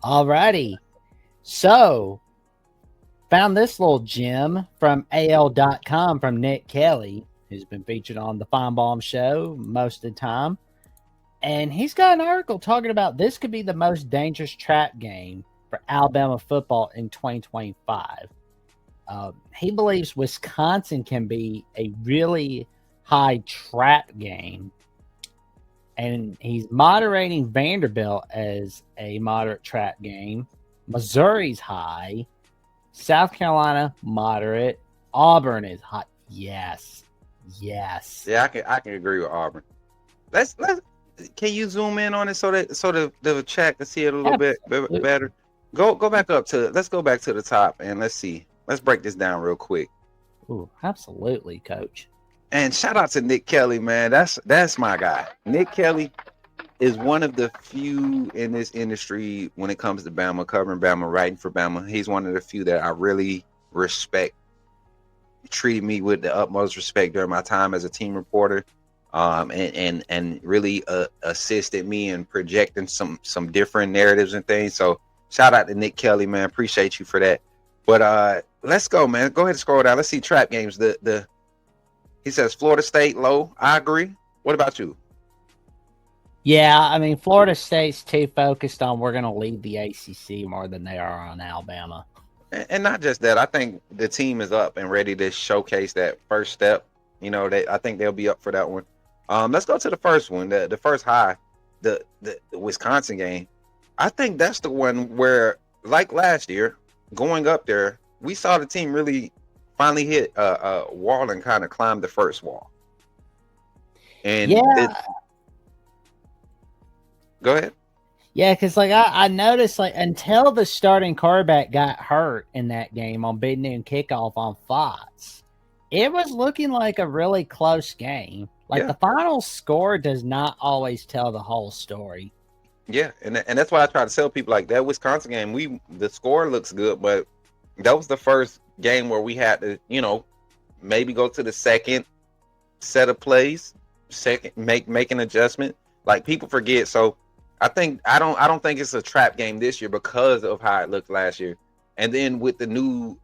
Alrighty. So, found this little gem from AL.com from Nick Kelly, who's been featured on the Feinbaum Show most of the time. And he's got an article talking about this could be the most dangerous trap game for Alabama football in 2025. He believes Wisconsin can be a really high trap game. And he's moderating Vanderbilt as a moderate trap game. Missouri's high. South Carolina, moderate. Auburn is hot. Yes. Yeah, I can agree with Auburn. Let's can you zoom in on it so the chat can see it a little bit better? Go back up to let's go back to the top and let's see. Let's break this down real quick. Ooh, absolutely, Coach. And shout out to Nick Kelly, man. That's my guy. Nick Kelly is one of the few in this industry when it comes to Bama, covering Bama, writing for Bama. He's one of the few that I really respect. He treated me with the utmost respect during my time as a team reporter, and really assisted me in projecting some different narratives and things. So shout out to Nick Kelly, man. Appreciate you for that. But let's go, man. Go ahead and scroll down. Let's see trap games. He says Florida State low. I agree. What about you? Yeah, I mean, Florida State's too focused on we're going to lead the ACC more than they are on Alabama. And not just that. I think the team is up and ready to showcase that first step. You know, I think they'll be up for that one. Let's go to the first one, the first high, the Wisconsin game. I think that's the one where, like last year, going up there, we saw the team really finally hit a wall and kind of climb the first wall. And yeah. Go ahead. Yeah, because like I noticed, like until the starting quarterback got hurt in that game on Big Noon Kickoff on Fox, it was looking like a really close game. Like the final score does not always tell the whole story. Yeah, and that's why I try to tell people like that Wisconsin game. The score looks good, but that was the first game where we had to, maybe go to the second set of plays, make an adjustment. Like people forget, so. I don't think it's a trap game this year because of how it looked last year. And then with the new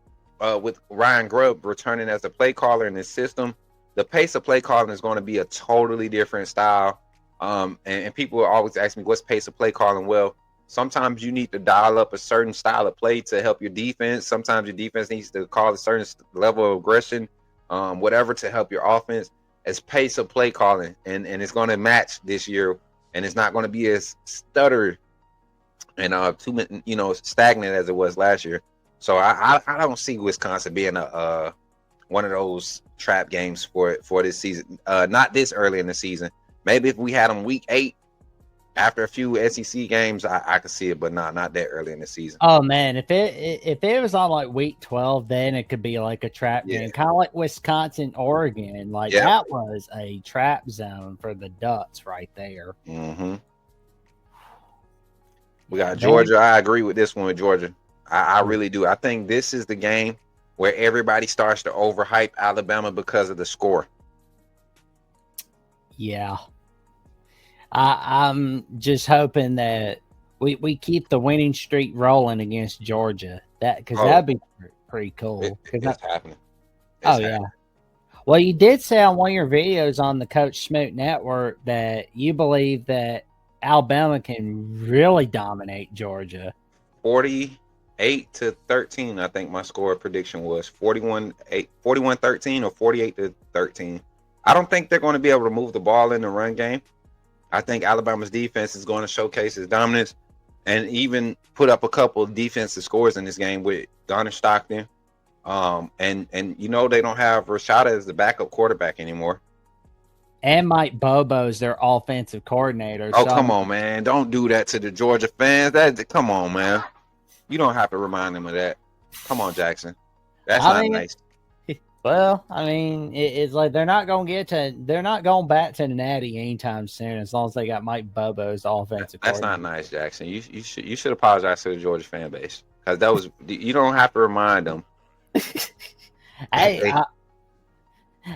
with Ryan Grubb returning as the play caller in this system, the pace of play calling is going to be a totally different style. And people always ask me what's pace of play calling. Well, sometimes you need to dial up a certain style of play to help your defense. Sometimes your defense needs to call a certain level of aggression, whatever to help your offense. It's pace of play calling, and it's going to match this year. And it's not going to be as stuttered and stagnant as it was last year. So I don't see Wisconsin being a one of those trap games for this season. Not this early in the season. Maybe if we had them week 8 after a few SEC games, I could see it, but not that early in the season. Oh man, if it was on like week 12, then it could be like a trap game, kind of like Wisconsin, Oregon. Like that was a trap zone for the Ducks right there. Mm-hmm. We got Georgia. I agree with this one with Georgia. I really do. I think this is the game where everybody starts to overhype Alabama because of the score. Yeah. I'm just hoping that we keep the winning streak rolling against Georgia. Because that'd be pretty cool. It's happening. Yeah. Well, you did say on one of your videos on the Coach Smook Network that you believe that Alabama can really dominate Georgia. 48-13, I think my score prediction was 41-13 or 48-13. I don't think they're going to be able to move the ball in the run game. I think Alabama's defense is going to showcase its dominance and even put up a couple of defensive scores in this game with Gunnar Stockton. And they don't have Rashada as the backup quarterback anymore. And Mike Bobo's their offensive coordinator. Oh, come on, man. Don't do that to the Georgia fans. Come on, man. You don't have to remind them of that. Come on, Jackson. That's not nice. Well, I mean, it's like they're not going back to the Natty anytime soon as long as they got Mike Bobo's offensive. That's not nice, Jackson. You should apologize to the Georgia fan base because you don't have to remind them. Hey,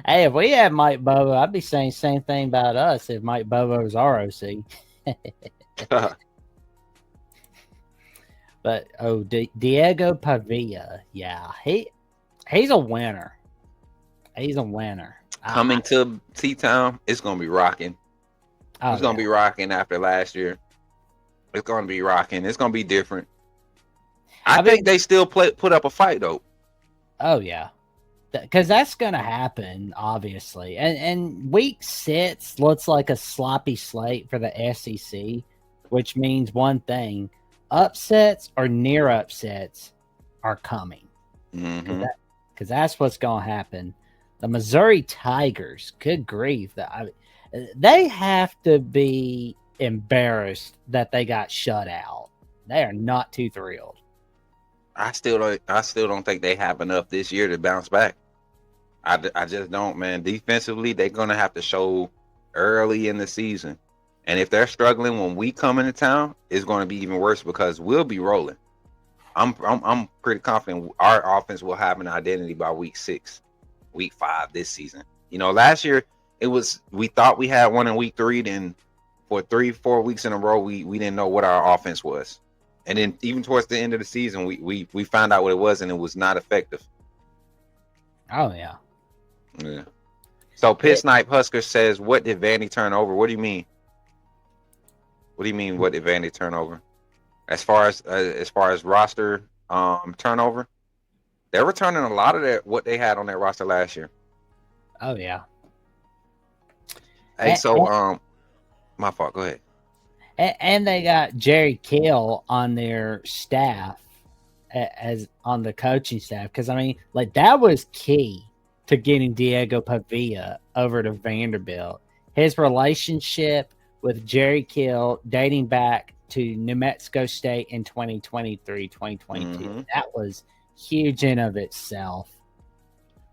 if we had Mike Bobo, I'd be saying the same thing about us if Mike Bobo was our OC. But Diego Pavia, yeah, he's a winner. He's a winner. Coming to T-Town, it's gonna be rocking. It's gonna be rocking after last year. It's gonna be rocking. It's gonna be different. I think they still put up a fight though. Oh yeah, because that's gonna happen, obviously. And week 6 looks like a sloppy slate for the SEC, which means one thing: upsets or near upsets are coming. Because that's what's gonna happen. The Missouri Tigers, good grief, they have to be embarrassed that they got shut out. They are not too thrilled. I still don't think they have enough this year to bounce back. I just don't, man. Defensively, they're gonna have to show early in the season, and if they're struggling when we come into town, it's going to be even worse because we'll be rolling. I'm pretty confident our offense will have an identity by week 6, week 5 this season. You know, last year we thought we had one in week 3, then for 3-4 weeks in a row we didn't know what our offense was, and then even towards the end of the season we found out what it was, and it was not effective. Oh yeah. Yeah. So Pitt Snipe Husker says, "What did Vandy turn over?" What do you mean? What do you mean? What did Vandy turn over? As far as roster turnover, they're returning a lot of what they had on their roster last year. Oh yeah. Hey, so my fault. Go ahead. And they got Jerry Kill on their staff as on the coaching staff, because I mean, like, that was key to getting Diego Pavia over to Vanderbilt. His relationship with Jerry Kill dating back to New Mexico State in 2023, 2022. That was huge in of itself.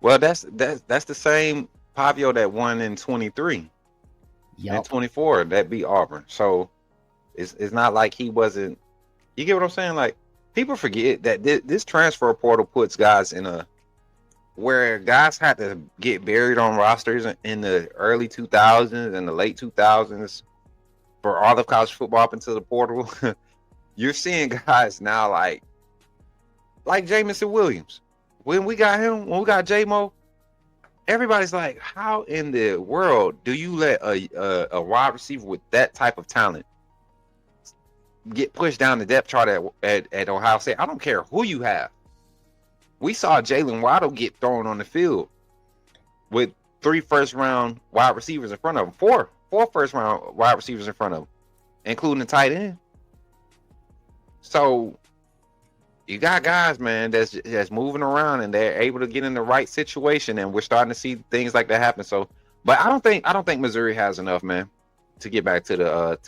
Well, that's the same Pavio that won in 23. Yep. And 24 that beat Auburn. So it's not like he wasn't. You get what I'm saying? Like, people forget that this transfer portal puts guys in a where guys had to get buried on rosters in the early 2000s and the late 2000s for all of college football up into the portal. You're seeing guys now like Jamison Williams. When we got J-Mo, everybody's like, how in the world do you let a wide receiver with that type of talent get pushed down the depth chart at Ohio State? I don't care who you have. We saw Jalen Waddle get thrown on the field with 3 first-round wide receivers in front of him, 4 first-round wide receivers in front of him, including the tight end. So you got guys, man, that's moving around and they're able to get in the right situation, and we're starting to see things like that happen. So, but I don't think Missouri has enough, man, to get back to the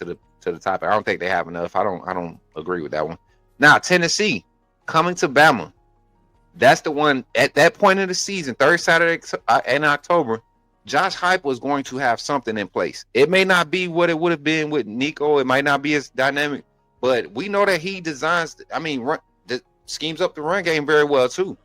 topic. I don't think they have enough. I don't agree with that one. Now, Tennessee coming to Bama. That's the one at that point in the season, third Saturday in October. Josh Heupel was going to have something in place. It may not be what it would have been with Nico. It might not be as dynamic, but we know that he designs. Schemes up the run game very well too.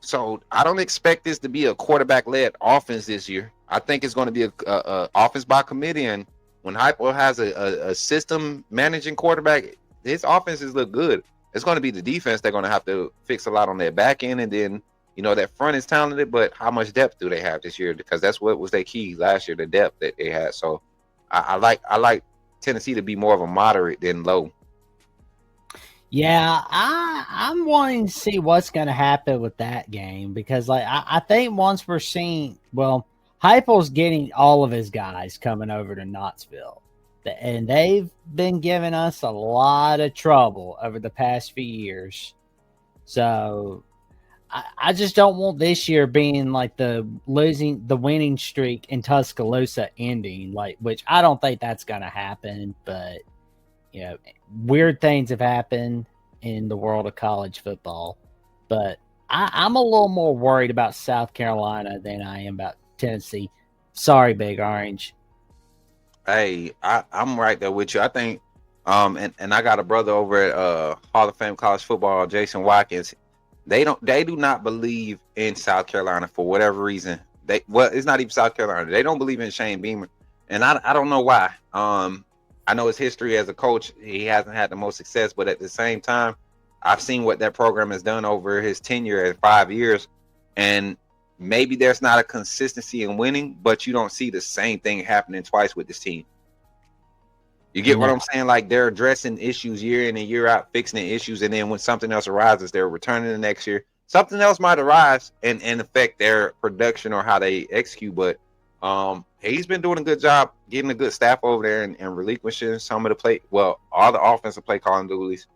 So I don't expect this to be a quarterback-led offense this year. I think it's going to be a offense by committee. And when Heupel has a system managing quarterback, his offenses look good. It's going to be the defense they're going to have to fix a lot on their back end, and then that front is talented, but how much depth do they have this year? Because that's what was their key last year, the depth that they had. So I like Tennessee to be more of a moderate than low. Yeah, I'm wanting to see what's going to happen with that game, because I think once we're seeing, Heupel's getting all of his guys coming over to Knoxville, and they've been giving us a lot of trouble over the past few years. So I just don't want this year being like the winning streak in Tuscaloosa ending, which I don't think that's going to happen. But weird things have happened in the world of college football. But I'm a little more worried about South Carolina than I am about Tennessee. Sorry, Big Orange. Hey, I'm right there with you. I think, and I got a brother over at Hall of Fame college football, Jason Watkins. They do not believe in South Carolina for whatever reason. It's not even South Carolina. They don't believe in Shane Beamer, and I don't know why. I I know his history as a coach, he hasn't had the most success, but at the same time, I've seen what that program has done over his tenure at 5 years. And maybe there's not a consistency in winning, but you don't see the same thing happening twice with this team. You get what I'm saying? Like they're addressing issues year in and year out, fixing the issues, and then when something else arises, they're returning the next year. Something else might arise and affect their production or how they execute. But he's been doing a good job getting a good staff over there and relinquishing some of the play. Well, all the offensive play calling duties,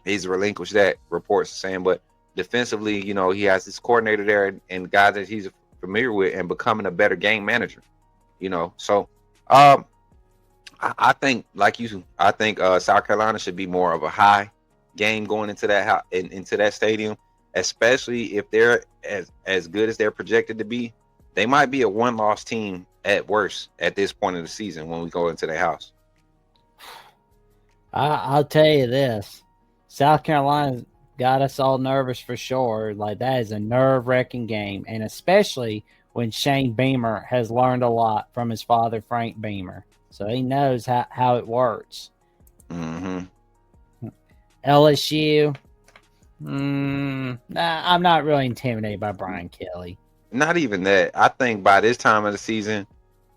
he's relinquished that. Reports saying, but defensively, you know, he has his coordinator there and guys that he's familiar with and becoming a better game manager. You know, so I think, like you, I think South Carolina should be more of a high game going into that into that stadium, especially if they're as good as they're projected to be. They might be a one-loss team at worst at this point of the season when we go into their house. I'll tell you this: South Carolina's got us all nervous for sure. Like that is a nerve-wracking game, and especially when Shane Beamer has learned a lot from his father, Frank Beamer. So he knows how it works. Mm-hmm. LSU, I'm not really intimidated by Brian Kelly. Not even that. I think by this time of the season,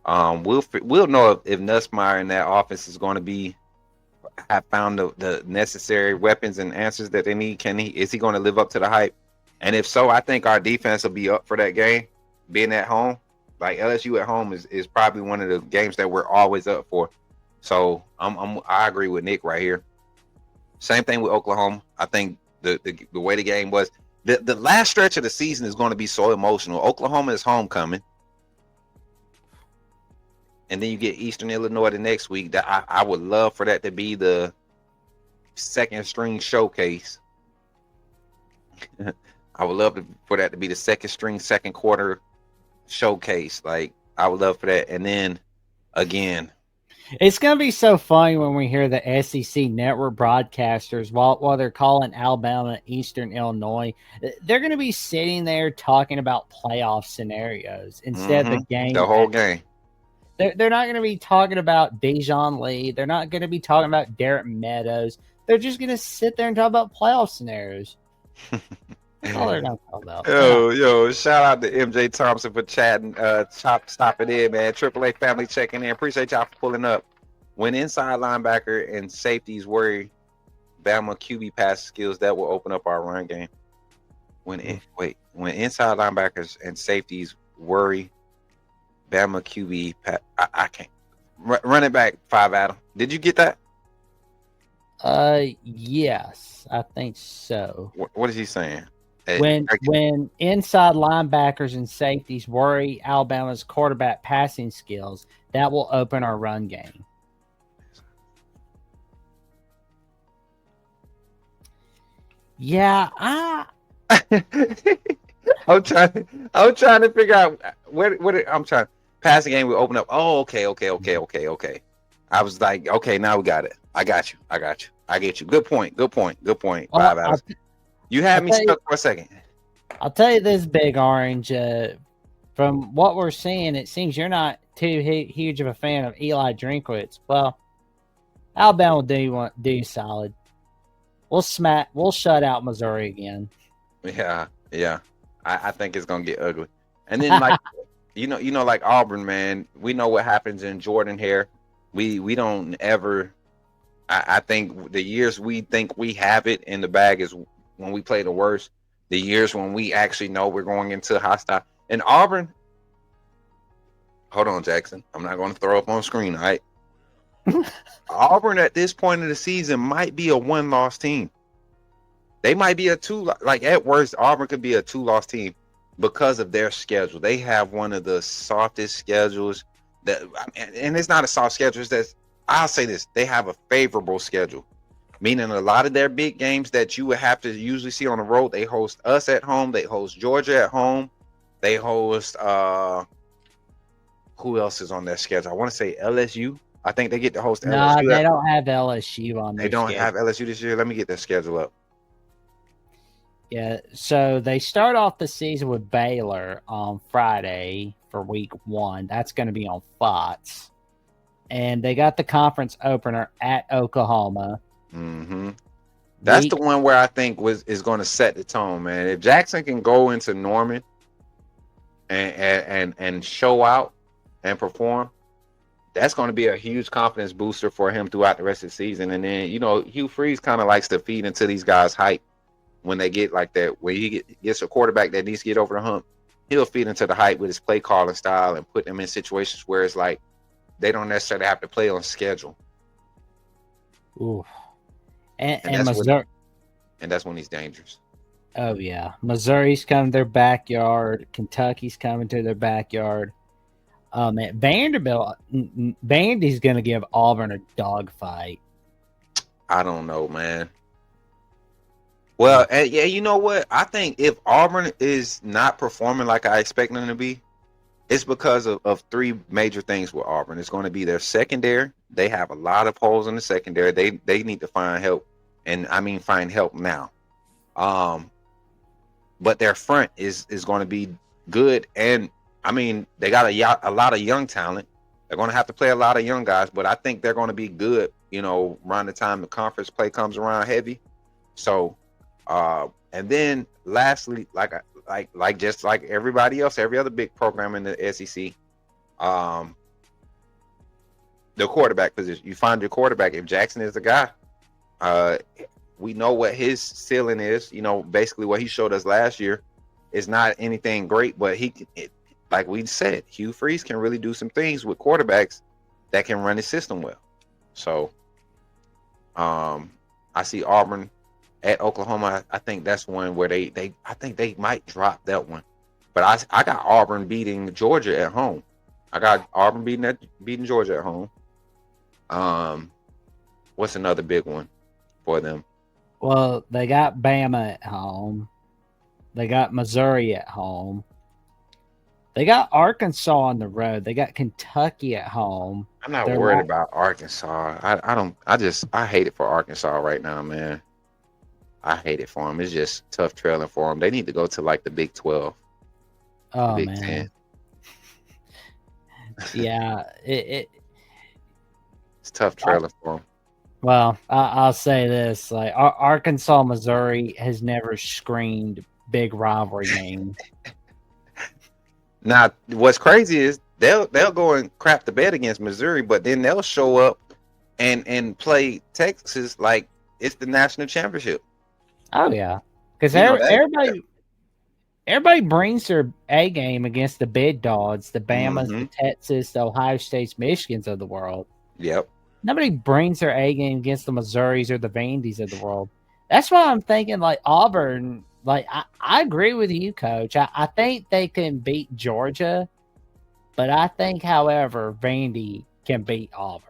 we'll know if Nussmeier and that offense is going to have found the necessary weapons and answers that they need. Is he going to live up to the hype? And if so, I think our defense will be up for that game, being at home. Like LSU at home is probably one of the games that we're always up for. So I agree with Nick right here. Same thing with Oklahoma. I think the way the game was, the last stretch of the season is going to be so emotional. Oklahoma is homecoming, and then you get Eastern Illinois the next week. That I would love for that to be the second string showcase. I would love for that to be the second string, second quarter showcase. Like I would love for that. And then again, it's gonna be so funny when we hear the SEC network broadcasters while they're calling Alabama Eastern Illinois, they're gonna be sitting there talking about playoff scenarios instead of the game. The whole game. They're not gonna be talking about Dejon Lee. They're not gonna be talking about Derek Meadows. They're just gonna sit there and talk about playoff scenarios. That's all they're gonna talk about. Yo, shout out to MJ Thompson for chatting, stopping in, man. AAA family checking in. Appreciate y'all for pulling up. When inside linebacker and safeties worry Bama QB pass skills, that will open up our run game. When inside linebackers and safeties worry Bama QB pass, I can't run it back. 5 Adam. Did you get that? Yes, I think so. What is he saying? When inside linebackers and safeties worry Alabama's quarterback passing skills, that will open our run game. Yeah, I'm trying to figure out what I'm trying. Passing game will open up. Oh, okay. I was like, okay, now we got it. I got you. I get you. Good point. Well, You had me stuck for a second. I'll tell you this, Big Orange. From what we're seeing, it seems you're not too huge of a fan of Eli Drinkwitz. Well, Alabama will do solid. We'll shut out Missouri again. Yeah. I think it's gonna get ugly. And then like you know, like Auburn, man. We know what happens in Jordan here. We don't ever. I think the years we think we have it in the bag is when we play the worst. The years when we actually know we're going into hostile. And Auburn, hold on, Jackson. I'm not going to throw up on screen, all right? Auburn at this point of the season might be a one-loss team. They might be a two, like at worst, Auburn could be a two-loss team because of their schedule. They have one of the softest schedules and it's not a soft schedule. It's that I'll say this: they have a favorable schedule. Meaning a lot of their big games that you would have to usually see on the road, they host us at home. They host Georgia at home. They host who else is on their schedule? I want to say LSU. I think they get to host LSU. No, they don't have LSU on their schedule. They don't have LSU this year. Let me get their schedule up. Yeah, so they start off the season with Baylor on Friday for week 1. That's going to be on Fox. and they got the conference opener at Oklahoma. Mm-hmm. That's the Week, one where I think is going to set the tone, man. If Jackson can go into Norman and show out and perform, that's going to be a huge confidence booster for him throughout the rest of the season. And then, Hugh Freeze kind of likes to feed into these guys' hype when they get like that. When he gets a quarterback that needs to get over the hump, he'll feed into the hype with his play calling style and put them in situations where it's like they don't necessarily have to play on schedule. ooh, And and that's Missouri. when he's dangerous. Oh yeah, Missouri's coming to their backyard. Kentucky's coming to their backyard. Man, Vanderbilt, Vandy's going to give Auburn a dogfight. I don't know, man. Well, yeah, you know what? I think if Auburn is not performing like I expect them to be, it's because of three major things with Auburn. It's going to be their secondary. They have a lot of holes in the secondary. They need to find help, and I mean find help now. But their front is going to be good, and I mean they got a lot of young talent. They're going to have to play a lot of young guys, but I think they're going to be good. Around the time the conference play comes around heavy. So, and then lastly, like just like everybody else, every other big program in the SEC, the quarterback position. You find your quarterback. If Jackson is the guy, we know what his ceiling is. Basically what he showed us last year is not anything great, but like we said, Hugh Freeze can really do some things with quarterbacks that can run his system well. So, I see Auburn at Oklahoma. I think that's one where I think they might drop that one. But I got Auburn beating Georgia at home. I got Auburn beating Georgia at home. What's another big one for them? Well, they got Bama at home. They got Missouri at home. They got Arkansas on the road. They got Kentucky at home. I'm not They're worried not. about Arkansas. I hate it for Arkansas right now, man. I hate it for them. It's just tough trailing for them. They need to go to like the Big 12, the Oh Big man, 10. yeah. It's tough trailing for them. Well, I'll say this: like Arkansas, Missouri has never screamed big rivalry game. Now, what's crazy is they'll go and crap the bed against Missouri, but then they'll show up and play Texas like it's the national championship. Oh yeah, because You know that. everybody brings their A game against the big dogs, the Bamas, Mm-hmm. the Texas, the Ohio States, Michigans of the world. Yep. Nobody brings their A game against the Missouris or the Vandies of the world. That's why I'm thinking like Auburn. Like I agree with you, Coach. I think they can beat Georgia, but I think, however, Vandy can beat Auburn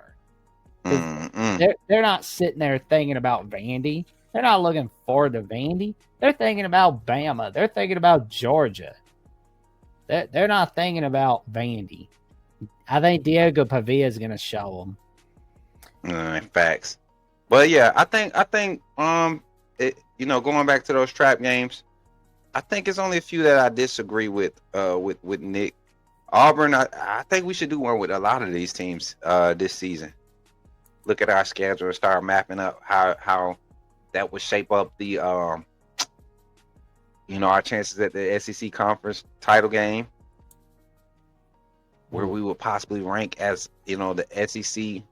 because Mm-mm. they're not sitting there thinking about Vandy. They're not looking forward to Vandy. They're thinking about Bama. They're thinking about Georgia. They're not thinking about Vandy. I think Diego Pavia is going to show them. Facts. But yeah, I think going back to those trap games, I think it's only a few that I disagree with Nick. Auburn, I think we should do one with a lot of these teams this season. Look at our schedule and start mapping up how that would shape up the our chances at the SEC conference title game, where we would possibly rank as the SEC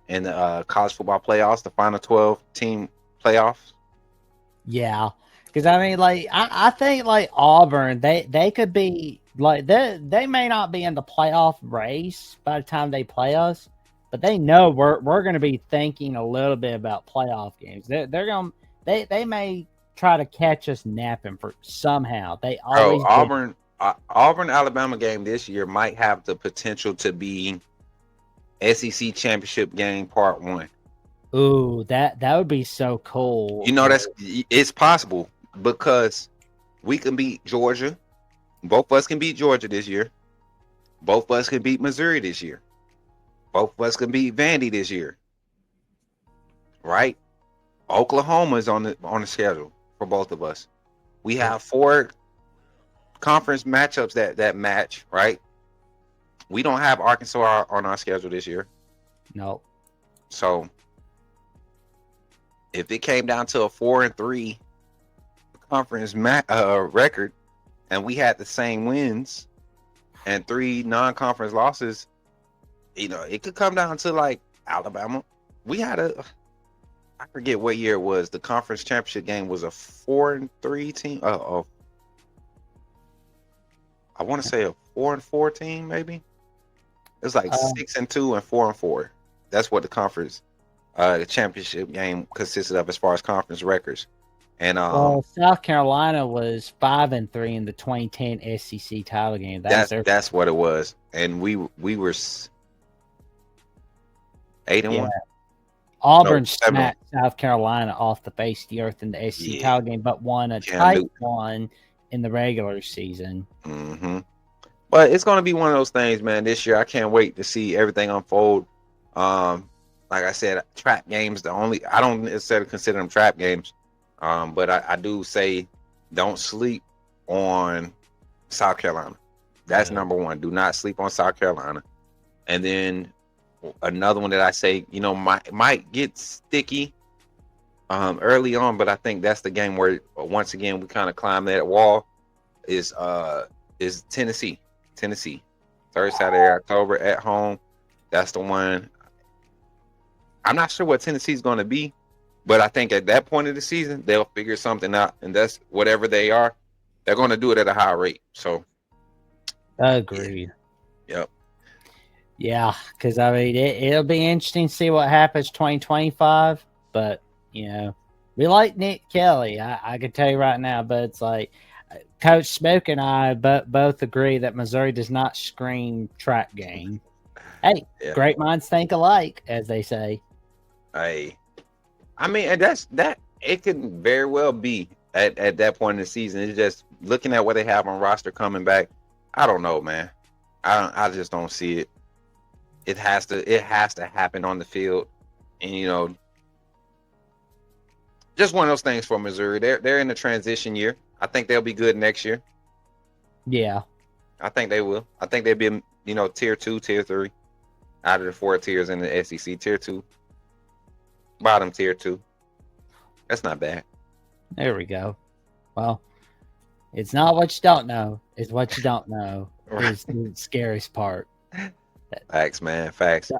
in the college football playoffs, the final 12 team playoffs. Yeah, because I mean, like I think like Auburn, they could be like they may not be in the playoff race by the time they play us, but they know we're going to be thinking a little bit about playoff games. They're going they may try to catch us napping for somehow. They always Auburn Alabama game this year might have the potential to be SEC championship game part 1. Ooh, that would be so cool. It's possible because we can beat Georgia. Both of us can beat Georgia this year. Both of us can beat Missouri this year. Both of us can beat Vandy this year. Right? Oklahoma is on the schedule for both of us. We have 4 conference matchups that match, right? We don't have Arkansas on our schedule this year. Nope. So if it came down to a 4-3 conference record, and we had the same wins and 3 non-conference losses, it could come down to like Alabama. We had I forget what year it was. The conference championship game was a 4-3 team. I want to say a 4-4 team, maybe. It's like 6-2 and 4-4. That's what the conference, the championship game consisted of as far as conference records. And well, South Carolina was 5-3 in the 2010 SEC title game. That's what it was. And we were 8-1. Auburn smacked South Carolina off the face of the earth in the SEC title game, but won a tight one in the regular season. Mm-hmm. But it's going to be one of those things, man. This year, I can't wait to see everything unfold. Like I said, trap games. I don't necessarily consider them trap games, but I do say don't sleep on South Carolina. That's number one. Do not sleep on South Carolina. And then another one that I say, might get sticky early on, but I think that's the game where once again we kind of climb that wall. Is Tennessee. Third Saturday, October at home. That's the one. I'm not sure what Tennessee's going to be, but I think at that point of the season, they'll figure something out. And that's whatever they are, they're going to do it at a high rate. So, agreed. Yep. Yeah, because I mean, it'll be interesting to see what happens 2025. But, we like Nick Kelly. I can tell you right now, but it's like Coach Smook and I both agree that Missouri does not scream trap game. Hey, great minds think alike, as they say. I mean, and that it could very well be at that point in the season. It's just looking at what they have on roster coming back. I don't know, man. I just don't see it. It has to happen on the field, and just one of those things for Missouri. They're in the transition year. I think they'll be good next year. Yeah, I think they will. I think they'll be tier 2, tier 3 out of the 4 tiers in the SEC. Tier 2, bottom tier 2. That's not bad. There we go. Well, it's not what you don't know. It's what you don't know. Right. Is the scariest part. Facts, man. Facts.